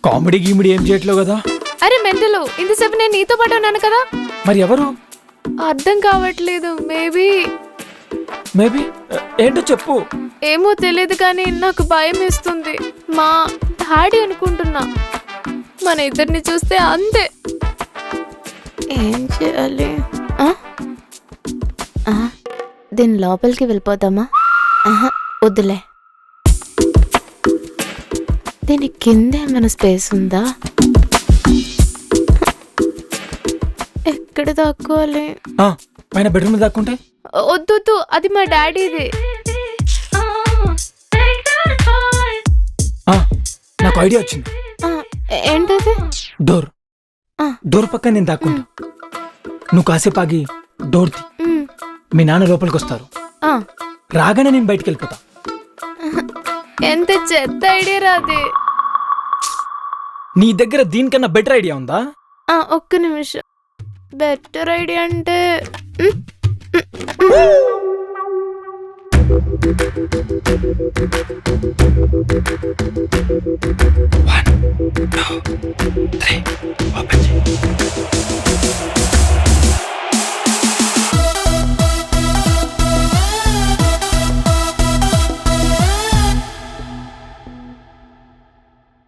Comedy గీమిడి ఏం చేయట్లేవు కదా? అరే మెంటలు, ఇంతసేపు నేను నీతో పాటు ఉన్నాను కదా. మరి ఎవరు? అర్థం కావట్లేదు. మేబీ ఏంటో చెప్పు. ఏమో తెలియదు కానీ నాకు భయం వేస్తుంది. మా డాడీ అనుకుంటున్నా. మన ఇద్దరిని చూస్తే అంతే. ఏం చేయాలి? దీని లోపలికి వెళ్ళిపోతామా? వద్దులే. దీని కింద ఏమైనా స్పేస్ ఉందా? ఎక్కడ దాక్కోవాలి? పైన బెడ్రూమ్ దాక్కుంటే? వద్దు, అది మా డాడీది. నాకు ఐడియా వచ్చింది. ఏంటది? డోర్ పక్కన నేను దాక్కుంటా. నువ్వు కాసేపు ఆగి డోర్ తీ. మీ నాన్న లోపలికి వస్తారు. రాగానే నేను బయటికి వెళ్ళిపోతా. ఎంత చెత్త ఐడియా రాది. నీ దగ్గర దీనికన్నా బెటర్ ఐడియా ఉందా? ఒక్క నిమిషం. బెటర్ ఐడియా అంటే One, two, three.